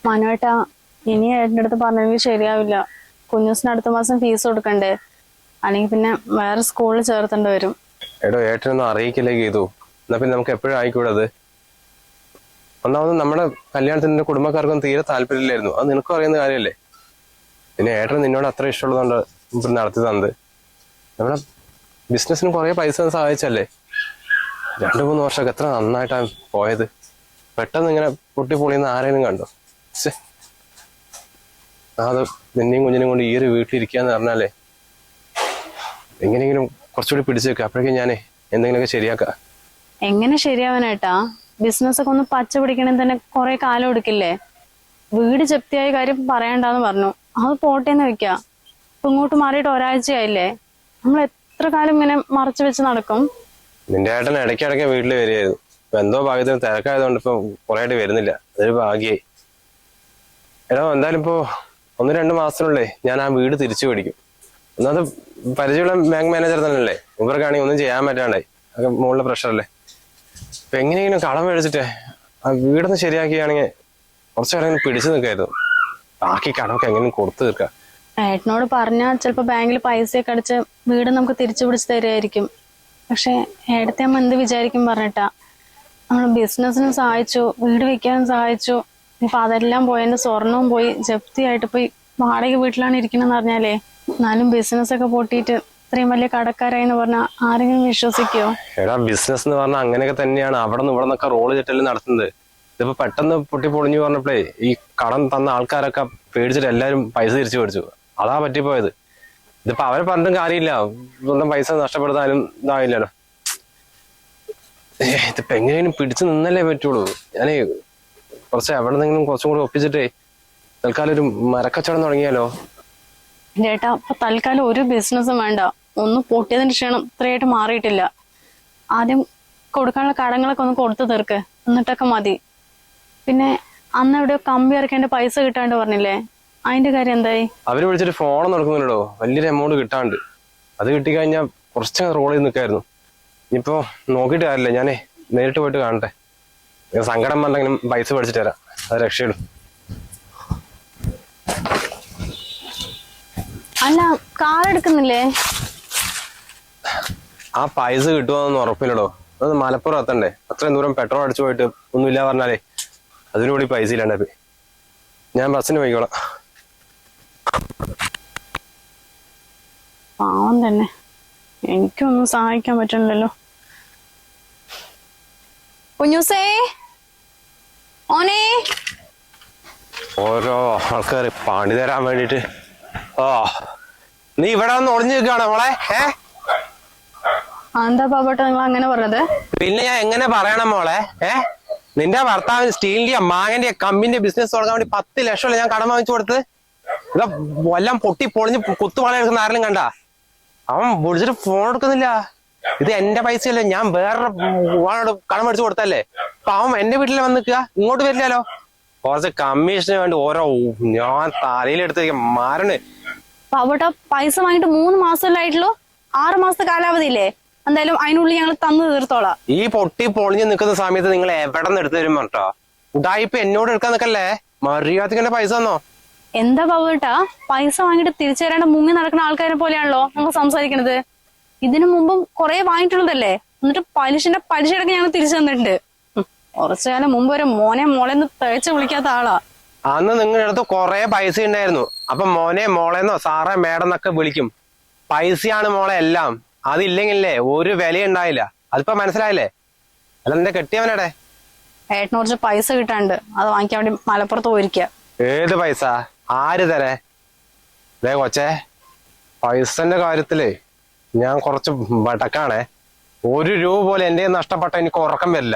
മനുവേട്ടാ, ഇനി ഏട്ടൻ്റെ അടുത്ത് പറഞ്ഞെങ്കിൽ ശരിയാവില്ല. കുഞ്ഞൂസിന് അടുത്ത മാസം ഫീസ് കൊടുക്കണ്ടേ? അല്ലെങ്കിൽ പിന്നെ വേറെ സ്കൂളിൽ ചേർത്തേണ്ടി വരും. എടോ, ഏട്ടനൊന്നും അറിയിക്കില്ലേ ഗീതു? എന്നാ പിന്നെ നമുക്ക് എപ്പോഴും ആയിക്കൂടത്. ഒന്നാമത് നമ്മുടെ കല്യാണത്തിന് കുടുംബക്കാർക്കും തീരെ താല്പര്യമില്ലായിരുന്നു. അത് നിനക്കും അറിയുന്ന കാര്യമല്ലേ. പിന്നെ ഏട്ടൻ നിന്നോട് അത്ര ഇഷ്ടമുള്ളതുകൊണ്ട് ഇപ്പം നടത്തി തന്നത്. നമ്മുടെ ബിസിനസ്സിന് കുറെ പൈസ സഹായിച്ചല്ലേ. 2-3 വർഷമൊക്കെ എത്ര നന്നായിട്ടാണ് പോയത്. പെട്ടെന്ന് ഇങ്ങനെ പൊട്ടിപ്പൊളിയുന്ന ആരെയും കണ്ടോ? അത് നിന്നെയും കുഞ്ഞിനെയും കൊണ്ട് ഈ ഒരു വീട്ടിലിരിക്കാന്ന് പറഞ്ഞാലേ എങ്ങനെയെങ്കിലും കുറച്ചുകൂടി പിടിച്ചു വെക്കുക. അപ്പോഴേക്കും ഞാനേ എന്തെങ്കിലുമൊക്കെ ശരിയാക്കാം. എങ്ങനെ ശരിയാവാനേട്ടാ? ബിസിനസ് ഒക്കെ ഒന്ന് പച്ച പിടിക്കണമെങ്കിൽ തന്നെ കുറെ കാലം എടുക്കില്ലേ? വീട് ജപ്തിയായ കാര്യം പറയണ്ടെന്ന് പറഞ്ഞു. അത് പോട്ടേന്ന് വെക്കാം. ഇപ്പൊ ഇങ്ങോട്ട് മാറിയിട്ട് ഒരാഴ്ചയായില്ലേ. നമ്മൾ എത്ര കാലം ഇങ്ങനെ മറച്ചു വെച്ച് നടക്കും? നിന്റെ ഏട്ടൻ ഇടയ്ക്കിടയ്ക്ക് വീട്ടിൽ വരികയായിരുന്നു. ഇപ്പൊ എന്തോ ഭാഗ്യത്തിന് തിരക്കായതുകൊണ്ട് ഇപ്പൊ കുറെ ആയിട്ട് വരുന്നില്ല. അതൊരു ഭാഗ്യായി. എടോ, എന്തായാലും ഇപ്പോ 1-2 മാസത്തിനുള്ളേ ഞാൻ ആ വീട് തിരിച്ചു പിടിക്കും. ഒന്നത് പരിചയമുള്ള ബാങ്ക് മാനേജർ തന്നെയല്ലേ. ഇവർക്കാണെങ്കിൽ ഒന്നും ചെയ്യാൻ പറ്റാണ്ടായി. അത് മുകളിലെ പ്രഷറല്ലേ. ഇപ്പൊ എങ്ങനെയെങ്കിലും കടം മേടിച്ചിട്ടേ ആ വീടൊന്ന് ശരിയാക്കിയാണെങ്കിൽ കുറച്ചേരം പിടിച്ചു നിൽക്കായിരുന്നു. ബാക്കി കടമൊക്കെ എങ്ങനെയും കൊടുത്തു തീർക്കാം. ഏട്ടനോട് പറഞ്ഞാൽ ചിലപ്പോ ബാങ്കിൽ പൈസയൊക്കെ അടിച്ച് വീട് നമുക്ക് തിരിച്ചു പിടിച്ച് തരുമായിരിക്കും. പക്ഷെ ഏടത്തെ അമ്മ എന്ത് വിചാരിക്കും പറഞ്ഞിട്ടാ? നമ്മൾ ബിസിനസ്സിനും സഹായിച്ചു, വീട് വെക്കാനും സഹായിച്ചു. ഇപ്പൊ അതെല്ലാം പോയി, എന്റെ സ്വർണവും പോയി, ജപ്തിയായിട്ട് പോയി വാടക വീട്ടിലാണ് ഇരിക്കണെന്ന് പറഞ്ഞാലേ. എന്നാലും ബിസിനസ് ഒക്കെ പൊട്ടിയിട്ട് ഇത്രയും വലിയ കടക്കാരായി എന്ന് പറഞ്ഞാൽ ആരെങ്കിലും വിശ്വസിക്കോ? എടാ, ബിസിനസ് എന്ന് പറഞ്ഞാൽ അങ്ങനെയൊക്കെ തന്നെയാണ്. അവിടെ നിന്ന് ഇവിടെ നിന്നൊക്കെ റോള് ചെറ്റല് നടത്തുന്നത്. ഇതിപ്പോ പെട്ടെന്ന് പൊട്ടി പൊളിഞ്ഞു പറഞ്ഞപ്പോഴേ ഈ കടം തന്ന ആൾക്കാരൊക്കെ പേടിച്ചിട്ട് എല്ലാരും പൈസ തിരിച്ചു മേടിച്ചു. അതാ പറ്റിപ്പോയത്. ഇതിപ്പോ അവരെ പറഞ്ഞിട്ടും കാര്യമില്ല. സ്വന്തം പൈസ നഷ്ടപ്പെടുത്താനും ഇതാവില്ലല്ലോ. ഇതിപ്പോ എങ്ങനെയും പിടിച്ചു നിന്നല്ലേ പറ്റുള്ളൂ. ഞാനേ കുറച്ച് എവിടെ നിന്നെങ്കിലും കുറച്ചും കൂടി ഒപ്പിച്ചിട്ടേ തൽക്കാലം ഒരു മരക്കച്ചവടം തുടങ്ങിയാലോ? ചേട്ടാ, അപ്പൊ തൽക്കാലം ഒരു ബിസിനസ്സും വേണ്ട. ഒന്ന് പൊട്ടിയതിന്റെ ക്ഷീണം ഇത്രയായിട്ട് മാറിയിട്ടില്ല. ആദ്യം കൊടുക്കാനുള്ള കടങ്ങളൊക്കെ ഒന്ന് കൊടുത്തു തീർക്ക്, എന്നിട്ടൊക്കെ മതി. പിന്നെ അന്ന് എവിടെയോ കമ്പി ഇറക്കേണ്ട പൈസ കിട്ടാണ്ട് പറഞ്ഞില്ലേ, അതിന്റെ കാര്യം എന്തായി? അവര് വിളിച്ചിട്ട് ഫോൺ നടക്കുന്നുണ്ടോ? വലിയൊരു എമൗണ്ട് കിട്ടാണ്ട്. അത് കിട്ടിക്കഴിഞ്ഞാൽ കുറച്ച് റോൾ ചെയ്ത് നിൽക്കായിരുന്നു. ഇനിയിപ്പോ നോക്കിയിട്ട് കാര്യമില്ല. ഞാനേ നേരിട്ട് പോയിട്ട് കാണട്ടെ. സങ്കടം പറഞ്ഞെങ്കിലും പൈസ പഠിച്ചിട്ട് തരാം. അത് രക്ഷയിടും. അല്ല, കാർ എടുക്കുന്നില്ലേ? ആ പൈസ കിട്ടുമോന്നൊന്നും ഉറപ്പില്ലടോ. അത് മലപ്പുറം എത്തണ്ടേ. അത്രയും ദൂരം പെട്രോൾ അടിച്ചു പോയിട്ട് ഒന്നുമില്ല പറഞ്ഞാലേ അതിനുകൂടി പൈസ ഇല്ലാണ്ട്. ഞാൻ ബസ്സിന് പോയിക്കോളാം. പാവം തന്നെ, എനിക്കൊന്നും സഹായിക്കാൻ പറ്റണില്ലല്ലോ. കുഞ്ഞൂസേ, ഓനേ. ഓരോ ആൾക്കാർ പണി തരാൻ വേണ്ടിട്ട്. നീ ഇവിടെ ഒന്ന് ഒളിഞ്ഞു നിൽക്കുകയാണോ മോളെ? എന്താ പാവട്ടെ നിങ്ങൾ അങ്ങനെ പറഞ്ഞത്? പിന്നെ ഞാൻ എങ്ങനെ പറയണം മോളെ? നിന്റെ ഭർത്താവിന് സ്റ്റീലിന്റെ മാങ്ങന്റെ കമ്പിന്റെ ബിസിനസ് തുടങ്ങാൻ വേണ്ടി 10 ലക്ഷമല്ലേ ഞാൻ കടം വാങ്ങിച്ചു കൊടുത്ത്. ഇതാ എല്ലാം പൊട്ടി പൊളിഞ്ഞ് കുത്തുവാള എടുക്കുന്ന ആരെങ്കിലും കണ്ടാ? അവൻ വിളിച്ചിട്ട് ഫോൺ എടുക്കുന്നില്ല. ഇത് എന്റെ പൈസയല്ലേ, ഞാൻ വേറെ കടം മേടിച്ചു കൊടുത്തല്ലേ. അപ്പൊ അവൻ എന്റെ വീട്ടിൽ വന്ന് നിൽക്കുക, ഇങ്ങോട്ട് വരില്ലല്ലോ. കുറച്ച് കമ്മീഷന് വേണ്ടി ഓരോ ഞാൻ തലയിലെടുത്ത് മാറണ്. പാവട്ടെ, പൈസ വാങ്ങിട്ട് 3 മാസമല്ലേ ആയിട്ടുള്ളൂ. 6 മാസത്തെ കാലാവധി ഇല്ലേ? എന്തായാലും അതിനുള്ളിൽ ഞങ്ങൾ തന്നു തീർത്തോളാം. ഈ പൊട്ടി പൊളിഞ്ഞ് നിൽക്കുന്ന സമയത്ത് നിങ്ങൾ എവിടെ നിന്ന് എടുത്തു തരും പറഞ്ഞോ? ഉടായിപ്പ് എന്നോട് എടുക്കാൻ നിൽക്കല്ലേ. മര്യാദക്ക് എന്റെ പൈസ തന്നോ? എന്താ പാവട്ടാ, പൈസ വാങ്ങിട്ട് തിരിച്ചു തരാണ്ട് മുങ്ങി നടക്കുന്ന ആൾക്കാരെ പോലെയാണല്ലോ നമ്മൾ സംസാരിക്കണത്. ഇതിനു മുമ്പും കുറെ വാങ്ങിയിട്ടുള്ളതല്ലേ. എന്നിട്ട് പലിശയടക്കം ഞങ്ങൾ തിരിച്ചു തന്നിട്ടുണ്ട്. കുറച്ചു കാലം മുമ്പ് വരെ മോനെ മോളെന്ന് തേച്ച് വിളിക്കാത്ത ആളാ. അന്ന് നിങ്ങളുടെ അടുത്ത് കുറെ പൈസ ഉണ്ടായിരുന്നു. അപ്പൊ മോനെ മോളെന്നോ സാറേ മേഡം എന്നൊക്കെ വിളിക്കും. പൈസയാണ് മോളെ എല്ലാം. അതില്ലെങ്കിലേ ഒരു വില ഉണ്ടായില്ല. അതിപ്പോ മനസ്സിലായില്ലേ? അല്ല നിന്റെ കെട്ടിയവനടെ? ഏട്ടന് കുറച്ച് പൈസ കിട്ടാണ്ട് അത് വാങ്ങിക്കാൻ വേണ്ടി മലപ്പുറത്ത് പോയിരിക്കുക. ഏത് പൈസ? ആര് തരേ? ദേ കൊച്ചേ, പൈസന്റെ കാര്യത്തില് ഞാൻ കുറച്ച് വടക്കാണേ. 1 രൂപ പോലെ എന്റെ നഷ്ടപ്പെട്ട എനിക്ക് ഉറക്കം വരില്ല.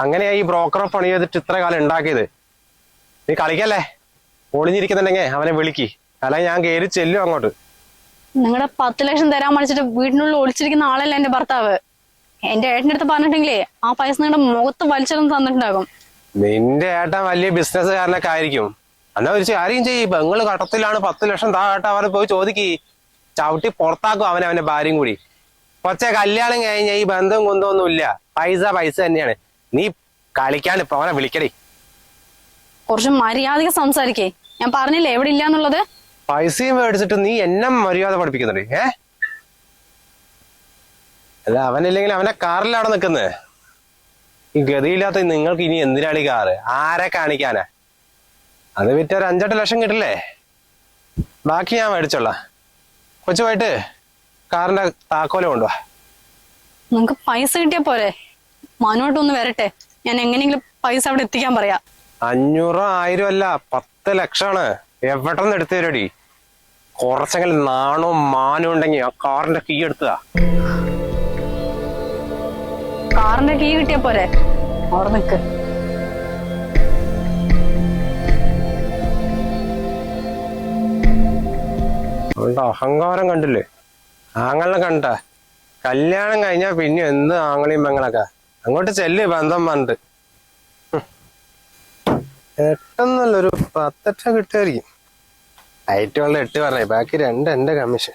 അങ്ങനെയാ ഈ ബ്രോക്കറെ പണി ചെയ്തിട്ട് ഇത്ര കാലം ഉണ്ടാക്കിയത്. നീ കളിക്കല്ലേ. ഒളിഞ്ഞിരിക്കുന്നുണ്ടെങ്കിൽ അവനെ വിളിക്ക്, അല്ലെങ്കിൽ ഞാൻ കയറി ചെല്ലും അങ്ങോട്ട്. നിങ്ങളുടെ 10 ലക്ഷം തരാൻ മടിച്ചിട്ട് വീടിനുള്ളിൽ ഒളിച്ചിരിക്കുന്ന ആളല്ല എന്റെ ഭർത്താവ്. എന്റെ ഏട്ടന്റെ അടുത്ത് പറഞ്ഞിട്ടെങ്കിലേ ആ പൈസ നിങ്ങളുടെ മുഖത്ത് വലിച്ചെന്ന് തന്നിട്ടുണ്ടാകും. നിന്റെ ഏട്ടൻ വലിയ ബിസിനസ്സുകാരനൊക്കെ ആയിരിക്കും. എന്നാ ഒരു കാര്യം ചെയ്യ്, പെങ്ങള് കടത്തിലാണ് 10 ലക്ഷം താഴെ അവരെ പോയി ചോദിക്ക്. ചവിട്ടി പുറത്താക്കും അവന്റെ ഭാര്യയും കൂടി. കൊച്ചെ കല്യാണം കഴിഞ്ഞ ഈ ബന്ധവും കുന്തമൊന്നും ഇല്ല. പൈസ തന്നെയാണ്. നീ കളിക്കാണ്ട് ഇപ്പൊ അവനെ വിളിക്കടി. കുറച്ച് മര്യാദയ്ക്ക് സംസാരിക്കേ. ഞാൻ പറഞ്ഞില്ലേ എവിടെ ഇല്ലാന്നുള്ളത്. പൈസയും മേടിച്ചിട്ട് നീ എന്നെ മര്യാദ പഠിപ്പിക്കുന്നുണ്ട്. അല്ല, അവനില്ലെങ്കിൽ അവനെ കാറിലാണ് നിക്കുന്നത്. ഈ ഗതിയില്ലാത്ത നിങ്ങൾക്ക് ഇനി എന്തിനാണ് ഈ കാറ്? ആരെ കാണിക്കാനാ? അത് വിറ്റ ഒരു 5-8 ലക്ഷം കിട്ടില്ലേ? ബാക്കി ഞാൻ മേടിച്ചോളാം. കൊച്ചുമായിട്ട് കാറിന്റെ താക്കോല് കൊണ്ടുപോവാ. നിങ്ങക്ക് പൈസ കിട്ടിയ പോരെ? മനോട്ടൊന്ന് വരട്ടെ, ഞാൻ എങ്ങനെയെങ്കിലും പൈസ അവിടെ എത്തിക്കാൻ പറയാ. 500 1000 അല്ല, 10 ലക്ഷമാണ്. എവിടെ നിന്ന് എടുത്തു തരടി? കുറച്ചെങ്കിലും നാണവും മാനവും ഉണ്ടെങ്കിൽ ആ കാറിന്റെ കീ എടുത്തതാ. കാറിന്റെ കീ കിട്ടിയ പോരെ? അവിടെ നിക്ക്. അവളുടെ അഹങ്കാരം കണ്ടില്ലേ? ആങ്ങളെ കണ്ട കല്യാണം കഴിഞ്ഞാ പിന്നെ എന്ത് ആങ്ങളെയും പെങ്ങളൊക്കെ. അങ്ങോട്ട് ചെല്ല് ബന്ധം പറഞ്ഞിട്ട്. എട്ടെന്നല്ലൊരു 10 കിട്ടുമായിരിക്കും. ഐറ്റുകളുടെ 8 പറഞ്ഞേ, ബാക്കി 2 എന്റെ കമ്മീഷൻ.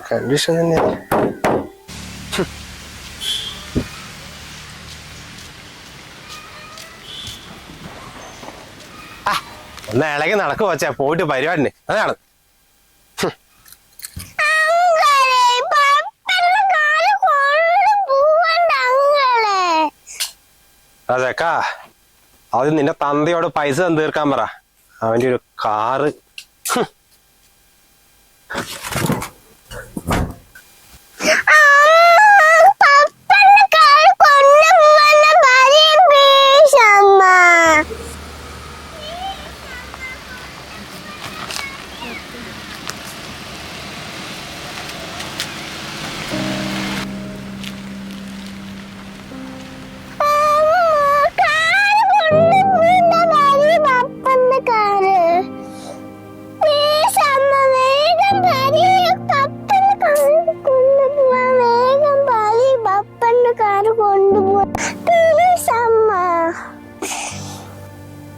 കണ്ടീഷൻ തന്നെയാണ്. ഒന്ന് ഇളകി നടക്കു വച്ചാ പോയിട്ട് പരിപാടിന്. അതാണ് അതെക്കാ. അത് നിന്റെ തന്തയോട് പൈസ തീർക്കാൻ പറ. അവന്റെ ഒരു കാറ്.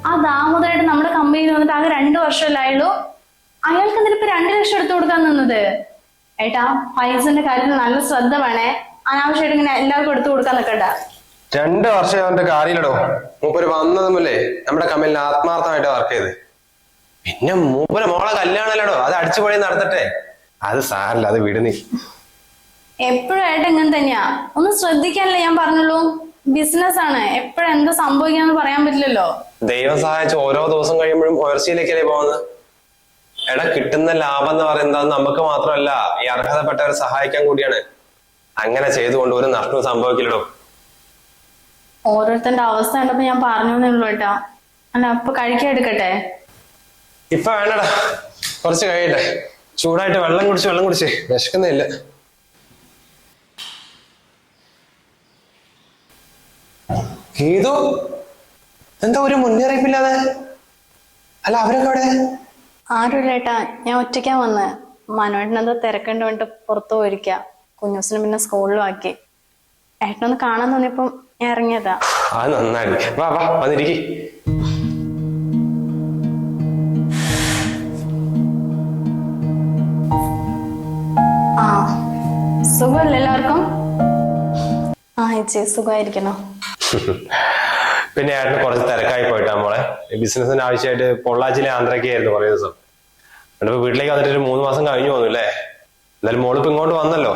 ആ ദാമോദരായിട്ട് നമ്മുടെ കമ്പനിയിൽ വന്നിട്ട് ആകെ 2 വർഷമല്ലായുള്ളൂ. അയാൾക്ക് എന്തിനിപ്പോ 2 ലക്ഷം എടുത്തു കൊടുക്കാൻ നിന്നത്? ഏട്ടാ, പൈസന്റെ കാര്യത്തിൽ നല്ല ശ്രദ്ധ വേണേ. അനാവശ്യമായിട്ട് ഇങ്ങനെ എല്ലാവർക്കും എടുത്തു കൊടുക്കാൻ നിൽക്കണ്ട. 2 വർഷം അവന്റെ കാര്യമില്ലടോ. മൂപ്പര് വന്നതുമല്ലേ നമ്മുടെ കമ്പനിയിൽ ആത്മാർത്ഥമായിട്ട് വർക്ക് ചെയ്ത്. പിന്നെ മൂപ്പര് മോളെ കല്യാണമല്ലടോ, അത് അടിച്ചുപൊളി നടത്തട്ടെ. അത് സാരല്ല, അത് വിടുന്നി. എപ്പോഴും ഏട്ടൻ ഇങ്ങനെ തന്നെയാ. ഒന്ന് ശ്രദ്ധിക്കാനല്ലേ ഞാൻ പറഞ്ഞുള്ളൂ. ബിസിനസ് ആണ്, എപ്പോഴും എന്താ സംഭവിക്കാന്ന് പറയാൻ പറ്റില്ലല്ലോ. ദൈവം സഹായിച്ച് ഓരോ ദിവസം കഴിയുമ്പോഴും ഉയർച്ചയിലേക്കല്ലേ പോകുന്നത്. എടാ, കിട്ടുന്ന ലാഭം എന്ന് പറയുന്നത് നമുക്ക് മാത്രമല്ല, ഈ അർഹതപ്പെട്ടവരെ സഹായിക്കാൻ കൂടിയാണ്. അങ്ങനെ ചെയ്തുകൊണ്ട് ഒരു നഷ്ടവും സംഭവിക്കില്ലടോ. ഓരോരുത്തരുടെ അവസ്ഥ കണ്ടപ്പോ ഞാൻ പറഞ്ഞേ ഉള്ളൂ ഏട്ടാ. അല്ല, അപ്പൊ കഴിക്കാൻ എടുക്കട്ടെ? ഇപ്പൊ വേണ്ടടാ, കുറച്ച് കഴിയട്ടെ. ചൂടായിട്ട് വെള്ളം കുടിച്ച് വിശക്കുന്നില്ല. ഗീതു, എന്താ ഒരു മുന്നറിയിപ്പില്ലാതെ? അല്ല, അവരൊക്കെ അവിടെ? ആരുമില്ല ഏട്ടാ, ഞാൻ ഒറ്റയ്ക്കാ വന്ന്. മനോട്ടനെന്തോ തിരക്കണ്ട് വേണ്ടിട്ട് പുറത്തു പോയിരിക്ക. കുഞ്ഞൂസിനെ പിന്നെ സ്കൂളിലും ആക്കി. ഏട്ടനൊന്ന് കാണാൻ തോന്നിയപ്പം ഞാൻ ഇറങ്ങിയതാ. അത് നന്നായി. വാ വാ, വന്നിരിക്കി. ആ, സുഖമല്ലേ എല്ലാവർക്കും? ആ ചേച്ചി, സുഖമായിരിക്കണോ? പിന്നെ ഏട്ടന് കുറച്ച് തിരക്കായി പോയിട്ടാ മോളെ. ബിസിനസിന് ആവശ്യമായിട്ട് പൊള്ളാച്ചിയിലെ ആന്ധ്രയ്ക്കായിരുന്നു കുറേ ദിവസം. എന്നിട്ട് വീട്ടിലേക്ക് വന്നിട്ട് ഒരു 3 മാസം കഴിഞ്ഞു പോന്നു അല്ലേ? എന്തായാലും മോളിപ്പോ ഇങ്ങോട്ട് വന്നല്ലോ.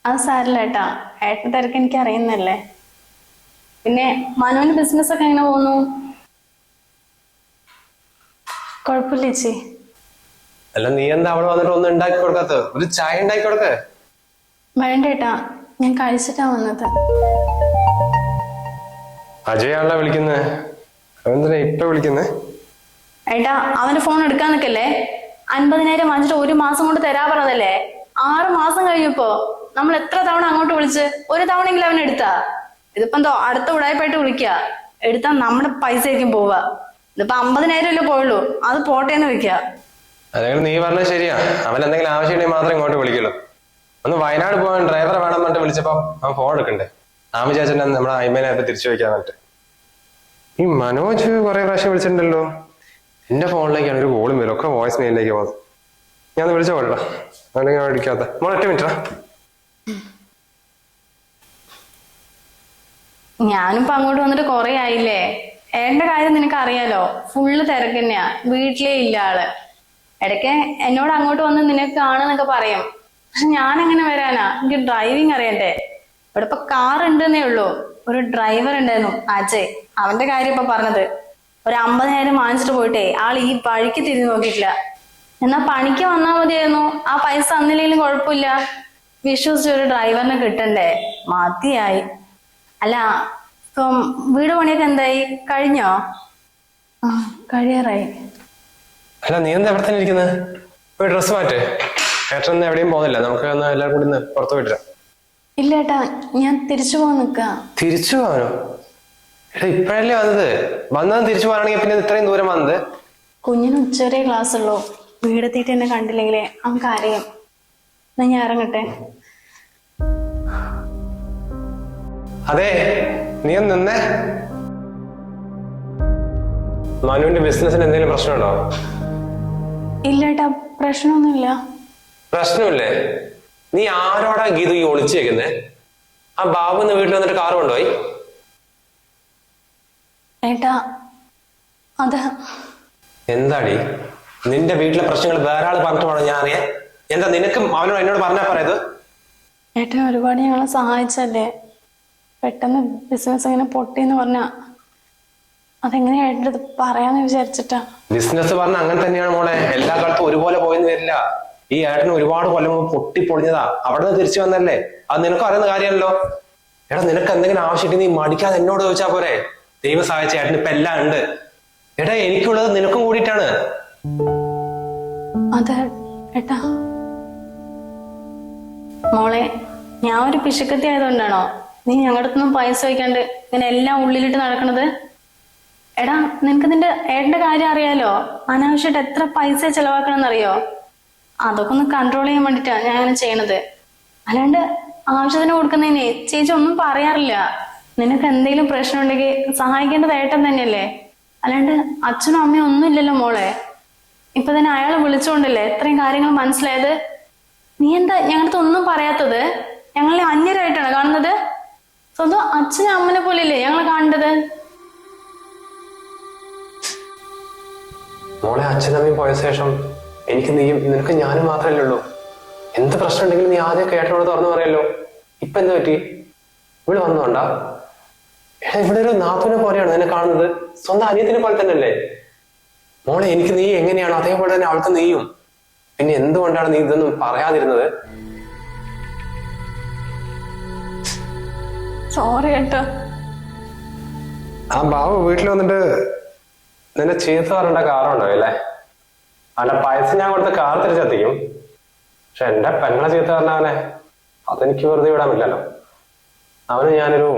അത് സാരില്ല ഏട്ടാ, ഏട്ടൻ തിരക്ക് എനിക്ക് അറിയുന്നല്ലേ. പിന്നെ മനുവിന്റെ ബിസിനസ് ഒക്കെ എങ്ങനെ പോകുന്നു? കുഴപ്പമില്ല ചേച്ചി. അല്ല, നീ എന്താ അവിടെ വന്നിട്ട് ഒന്നും ഉണ്ടാക്കി കൊടുക്കാത്ത? ഒരു ചായ ഉണ്ടാക്കി കൊടുക്ക. വേണ്ട ഏട്ടാ, ഞാൻ കഴിച്ചിട്ടാ വന്നത്. അജയാണല്ലോ വിളിക്കുന്നത്. അവനെന്തിനാ ഇപ്പൊ വിളിക്കുന്നേ? ഏട്ടാ, അവന്റെ ഫോൺ എടുക്കാൻ നിൽക്കല്ലേ. 50,000 വാങ്ങിച്ചിട്ട് 1 മാസം കൊണ്ട് തരാ പറഞ്ഞതല്ലേ. 6 മാസം കഴിഞ്ഞപ്പോ നമ്മൾ എത്ര തവണ അങ്ങോട്ട് വിളിച്ച്? ഒരു തവണയെങ്കിലും അവൻ എടുത്താ? ഇതിപ്പോ എന്തോ അടുത്ത ഉടായ്പായിട്ട് വിളിക്കുക. എടുത്താൽ നമ്മുടെ പൈസ ആയിരിക്കും പോവുക. ഇതിപ്പോ 50,000 അല്ലേ പോയുള്ളൂ, അത് പോട്ടേന്ന് വെക്കുക. അല്ലെങ്കിൽ നീ പറഞ്ഞത് ശരിയാ. അവൻ എന്തെങ്കിലും ആവശ്യമുണ്ടെങ്കിൽ മാത്രം ഇങ്ങോട്ട് വിളിക്കുള്ളൂ. ഒന്ന് വയനാട് പോകാൻ ഡ്രൈവറെ വേണം പറഞ്ഞിട്ട് വിളിച്ചപ്പോ അവൻ ഫോൺ എടുക്കണ്ടേ? ആ വിചാരിച്ചിട്ട് നമ്മുടെ അയിമേനായിട്ട് തിരിച്ചു വെക്കാൻ പറ്റും. ഈ മനോജ് കുറെ പ്രാവശ്യം വിളിച്ചിട്ടുണ്ടല്ലോ. എന്റെ ഫോണിലേക്കാണ് ഒരു കോളും വരും, ഒക്കെ വോയിസ് മെയിലിലേക്ക് പോകുന്നത്. ഞാൻ വിളിച്ച പോലടാ, അല്ലെങ്കിൽ വിളിക്കാത്ത. മോളെ 8 മിനിറ്റാ. ഞാനിപ്പോ അങ്ങോട്ട് വന്നിട്ട് കുറെ ആയില്ലേ. ഏട്ടന്റെ കാര്യം നിനക്ക് അറിയാലോ, ഫുള്ള് തിരക്ക് തന്നെയാ, വീട്ടിലേ ഇല്ല ആള്. ഇടയ്ക്ക് എന്നോട് അങ്ങോട്ട് വന്ന് നിനക്ക് കാണുന്നൊക്കെ പറയും. പക്ഷെ ഞാൻ എങ്ങനെ വരാനാ? എനിക്ക് ഡ്രൈവിംഗ് അറിയണ്ടേ. ഇവിടെ ഇപ്പൊ കാർ ഉണ്ടെന്നേ ഉള്ളൂ. ഒരു ഡ്രൈവർ ഉണ്ടായിരുന്നു, അജയ്. അവന്റെ കാര്യം ഇപ്പൊ പറഞ്ഞത്. ഒരു 50,000 വാങ്ങിച്ചിട്ട് പോയിട്ടേ ആൾ ഈ വഴിക്ക് തിരിഞ്ഞു നോക്കിയിട്ടില്ല. എന്നാ പണിക്ക് വന്നാ മതിയായിരുന്നു, ആ പൈസ തന്നില്ലെങ്കിലും കുഴപ്പമില്ല. വിശ്വസിച്ച് ഒരു ഡ്രൈവറിനെ കിട്ടണ്ടേ? മതിയായി. അല്ല, ഇപ്പം വീട് പണിയൊക്കെ എന്തായി? കഴിഞ്ഞോ? ആ, കഴിയാറായി. അല്ല, നീ എന്താ എവിടെ തന്നെ ഇരിക്കുന്നത്? പോയി ഡ്രസ്സ് മാറ്റേ. ഏട്ടൻ എവിടെയും പോകുന്നില്ല, നമുക്ക് ഒന്ന് എല്ലാവരും കൂടി പുറത്തു പോയിട്ടാ. ഇല്ല ഏട്ടാ, ഞാൻ തിരിച്ചു പോകാൻ നിക്കാ. തിരിച്ചു പോകാനോ? എടാ, ഇപ്പഴല്ലേ വന്നത് തിരിച്ചു പോകാനാണെങ്കിൽ പിന്നെ ഇത്രയും ദൂരം വന്നത്? കുഞ്ഞിന് ഉച്ചവരെ ക്ലാസ് ഉള്ളൂ. വീടെത്തിയിട്ട് എന്നെ കണ്ടില്ലെങ്കിലേ അവൻ കരയും. എന്നാ ഞാൻ ഇറങ്ങട്ടെ. അതെ, നീ ഒന്ന് നിന്നേ. മനുവിന്റെ ബിസിനസിന് എന്തെങ്കിലും പ്രശ്നമുണ്ടോ? ഇല്ല ഏട്ടാ, പ്രശ്നമൊന്നുമില്ല. പ്രശ്നമില്ലേ? നീ ആരോടാ ഗീതു ഈ ഒളിച്ചേക്കുന്നേ? ആ ബാബു ഇന്ന് വീട്ടിൽ വന്നിട്ട് കാറ് കൊണ്ടുപോയി. ഏട്ടാ, അത് എന്താടി നിന്റെ വീട്ടിലെ പ്രശ്നങ്ങൾ വേറെ ആള് പറഞ്ഞിട്ട് വേണം ഞാൻ അറിയാൻ? എന്താ നിനക്കും അവനോട് എന്നോട് പറഞ്ഞാ പറയത്? ഏട്ടൻ ഒരുപാട് ഞങ്ങളെ സഹായിച്ചല്ലേ. പെട്ടെന്ന് ബിസിനസ് ഇങ്ങനെ പൊട്ടിന്ന് പറഞ്ഞ അതെങ്ങനെയാ ഏട്ടൻ്റെ അടുത്ത് പറയാന്ന് വിചാരിച്ചിട്ടാ. ബിസിനസ് പറഞ്ഞ അങ്ങനെ തന്നെയാണ് മോളെ. എല്ലാ കാലത്തും ഒരുപോലെ പോയെന്ന് വരില്ല. ഈ ഏട്ടന് ഒരുപാട് കൊല്ലം മുമ്പ് പൊട്ടിപ്പൊളിഞ്ഞതാ. അവിടെ നിന്ന് തിരിച്ചു വന്നല്ലേ? അത് നിനക്ക് അറിയുന്ന കാര്യമല്ലോ. എടാ, നിനക്ക് എന്തെങ്കിലും ആവശ്യമില്ല നീ മടിക്കാതെ എന്നോട് ചോദിച്ചാ പോരെ? ദൈവം സഹായിച്ച ഏട്ടന് ഇപ്പൊ എല്ലാം ഉണ്ട്. എടാ, എനിക്കുള്ളത് നിനക്കും കൂടിയിട്ടാണ്. അതെ ഏട്ടാ. മോളെ, ഞാൻ ഒരു പിശുക്കത്തി ആയതുകൊണ്ടാണോ നീ ഞങ്ങളുടെ അടുത്തൊന്നും പൈസ വയ്ക്കാണ്ട് ഇങ്ങനെ എല്ലാം ഉള്ളിലിട്ട് നടക്കണത്? എടാ, നിനക്ക് നിന്റെ ഏട്ടന്റെ കാര്യം അറിയാലോ. അനാവശ്യമായിട്ട് എത്ര പൈസ ചെലവാക്കണമെന്നറിയോ? അതൊക്കെ ഒന്ന് കൺട്രോൾ ചെയ്യാൻ വേണ്ടിട്ടാ ഞാൻ അങ്ങനെ ചെയ്യണത്. അല്ലാണ്ട് ആവശ്യത്തിന് കൊടുക്കുന്നതിനെ ചേച്ചി ഒന്നും പറയാറില്ല. നിനക്ക് എന്തെങ്കിലും പ്രശ്നം ഉണ്ടെങ്കിൽ സഹായിക്കേണ്ടത് ഏട്ടൻ തന്നെയല്ലേ. അല്ലാണ്ട് അച്ഛനും അമ്മയും ഒന്നും ഇല്ലല്ലോ മോളെ. ഇപ്പൊ തന്നെ അയാളെ വിളിച്ചുകൊണ്ടല്ലേ ഇത്രയും കാര്യങ്ങൾ മനസ്സിലായത്. നീ എന്താ ഞങ്ങളുടെ ഒന്നും പറയാത്തത്? ഞങ്ങളെ അന്യരായിട്ടാണ് കാണുന്നത്. സ്വന്തം അച്ഛനും അമ്മനെ പോലെയല്ലേ ഞങ്ങളെ കാണേണ്ടത്. മോളെ, അച്ഛനമ്മയും പോയ ശേഷം എനിക്ക് നീയും നിനക്ക് ഞാനും മാത്രമല്ലേ ഉള്ളൂ. എന്ത് പ്രശ്നം ഉണ്ടെങ്കിലും നീ ആദ്യം ഏട്ടനോട് തുറന്നു പറയല്ലോ. ഇപ്പൊ എന്താ പറ്റി? ഇവിടെ വന്നോണ്ടാ? എടാ, ഇവിടെ ഒരു നാഥുവിനെ പോലെയാണ് നിന്നെ കാണുന്നത്. സ്വന്തം അനിയത്തിനെ പോലെ തന്നെ അല്ലേ മോളെ? എനിക്ക് നീ എങ്ങനെയാണോ അതേപോലെ തന്നെ അവൾക്ക് നീയും. പിന്നെ എന്തുകൊണ്ടാണ് നീ ഇതൊന്നും പറയാതിരുന്നത്? സോറി ഏട്ടാ. ആ ബാബു വീട്ടിൽ വന്നിട്ട് നിന്നെ ചീത്ത പറഞ്ഞ കാറുണ്ടോ അല്ലേ? അവന്റെ പൈസ ഞാൻ കൊടുത്ത കാർ തിരിച്ചെത്തിക്കും. പക്ഷെ എന്റെ പെങ്ങളെ ചീത്ത പറഞ്ഞവനെ അതെനിക്ക് വെറുതെ വിടാൻ പറ്റില്ലല്ലോ. അവന് ഞാനൊരു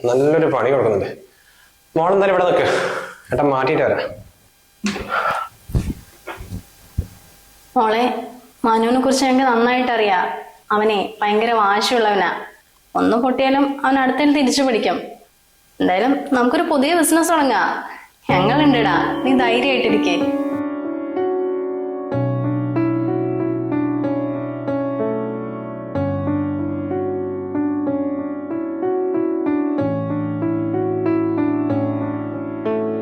നല്ലൊരു പണി കൊടുക്കുന്നുണ്ട്. മോളെന്തായാലും ഇവിടെ നിൽക്ക്, ഏട്ടാ മാറ്റിയിട്ട് വരാം. മോളെ, മനുവിനെ കുറിച്ച് ഞങ്ങൾക്ക് നന്നായിട്ട് അറിയാം. അവനെ ഭയങ്കര വാശിയുള്ളവനാ. ഒന്ന് പൊട്ടിയാലും അവൻ അടുത്തേൽ തിരിച്ചു പിടിക്കും. എന്തായാലും നമുക്കൊരു പുതിയ ബിസിനസ് തുടങ്ങാം. ഞങ്ങളുണ്ടെടാ, നീ ധൈര്യമായിട്ടിരിക്കേ.